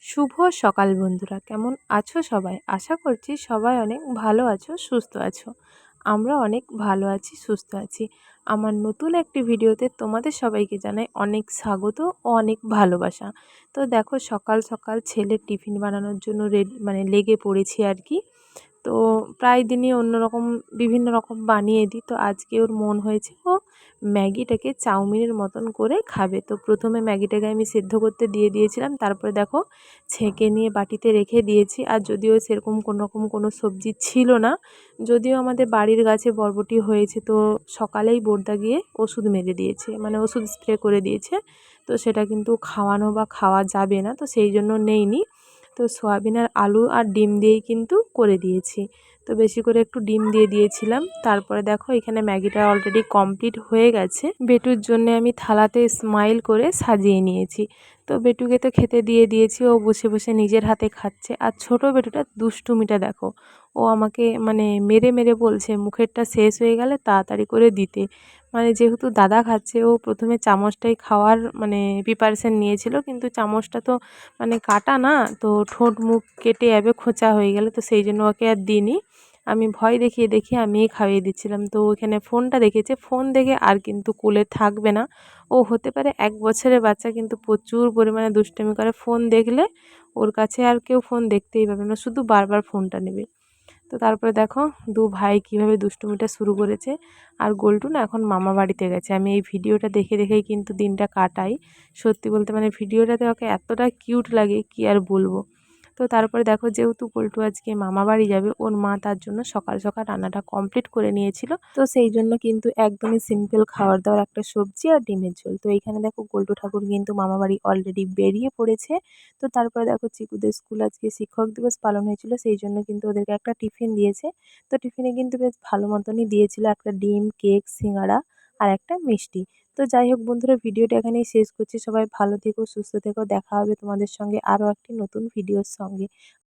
শুভ সকাল বন্ধুরা, কেমন আছো সবাই? আশা করছি সবাই অনেক ভালো আছো, সুস্থ আছো। আমরা অনেক ভালো আছি, সুস্থ আছি। আমার নতুন একটি ভিডিওতে তোমাদের সবাইকে জানাই অনেক স্বাগত ও অনেক ভালোবাসা। তো দেখো, সকাল সকাল ছেলের টিফিন বানানোর জন্য লেগে পড়েছি আর কি। তো প্রায় দিনই অন্যরকম বিভিন্ন রকম বানিয়ে দিই। তো আজকে ওর মন হয়েছে ও ম্যাগিটাকে চাউমিনের মতন করে খাবে। তো প্রথমে ম্যাগিটাকে আমি সেদ্ধ করতে দিয়ে দিয়েছিলাম, তারপরে দেখো ছেঁকে নিয়ে বাটিতে রেখে দিয়েছি। আর যদিও সেরকম কোনোরকম কোনো সবজি ছিল না, যদিও আমাদের বাড়ির গাছে বরবটি হয়েছে, তো সকালেই বড়দা গিয়ে ওষুধ মেরে দিয়েছে, মানে ওষুধ স্প্রে করে দিয়েছে। তো সেটা কিন্তু খাওয়ানো বা খাওয়া যাবে না, তো সেই জন্য নেইনি। তো সয়াবিন আর আলু আর ডিম দিয়েই কিন্তু করে দিয়েছি। তো বেশি করে একটু ডিম দিয়ে দিয়েছিলাম। তারপরে দেখো এখানে ম্যাগিটা অলরেডি কমপ্লিট হয়ে গেছে। বেটুর জন্য আমি থালাতে স্মাইল করে সাজিয়ে নিয়েছি। তো বেটুকে তো খেতে দিয়ে দিয়েছি, ও বসে বসে নিজের হাতে খাচ্ছে। আর ছোট বেটুটা দুষ্টুমিটা দেখো, ও আমাকে মানে মেরে মেরে বলছে মুখেরটা শেষ হয়ে গেলে তাড়াতাড়ি করে দিতে। মানে যেহেতু দাদা খাচ্ছে, ও প্রথমে চামচটাই খাওয়ার মানে প্রিপারেশন নিয়েছিল, কিন্তু চামচটা তো মানে কাটা না, তো ঠোঁট মুখ কেটে যাবে, খোঁচা হয়ে গেলে, তো সেই জন্য ওকে আর দিইনি। আমি ভয় দেখিয়ে দেখিয়ে আমিই খাইয়ে দিচ্ছিলাম। তো ওখানে ফোনটা দেখেছে, ফোন দেখে আর কিন্তু কোলে থাকবে না। ও হতে পারে 1 বছরের বাচ্চা, কিন্তু প্রচুর পরিমাণে দুষ্টামি করে। ফোন দেখলে ওর কাছে আর কেউ ফোন দেখতেই পাবে না, শুধু বারবার ফোনটা নেবে। তো তারপরে দেখো দু ভাই কীভাবে দুষ্টুমিটা শুরু করেছে। আর গোল্টু না এখন মামা বাড়িতে গেছে। আমি এই ভিডিওটা দেখে দেখেই কিন্তু দিনটা কাটাই। সত্যি বলতে মানে ভিডিওটাতে ওকে এতটা কিউট লাগে কি আর বলবো। তো তারপরে দেখো, যেহেতু পল্টু আজকে মামা বাড়ি যাবে, ওর মা তার জন্য সকাল সকাল রান্নাটা কমপ্লিট করে নিয়েছিল। তো সেই জন্য কিন্তু একদমই সিম্পল খাবার দাবার, একটা সবজি আর ডিমের ঝোল। তো এইখানে দেখো গোল্টু ঠাকুর কিন্তু মামা বাড়ি অলরেডি বেরিয়ে পড়েছে। তো তারপরে দেখো চিকুদের স্কুল আজকে শিক্ষক দিবস পালন হয়েছিল, সেই জন্য কিন্তু ওদেরকে একটা টিফিন দিয়েছে। তো টিফিনে কিন্তু বেশ ভালো মতনই দিয়েছিল, একটা ডিম, কেক, সিঙ্গাড়া আর একটা মিষ্টি। তো যাই হোক বন্ধুরা, ভিডিওটা এখানেই শেষ করছি। সবাই ভালো থেকো, সুস্থ থেকো। দেখা হবে তোমাদের সঙ্গে আরও একটি নতুন ভিডিওর সঙ্গে।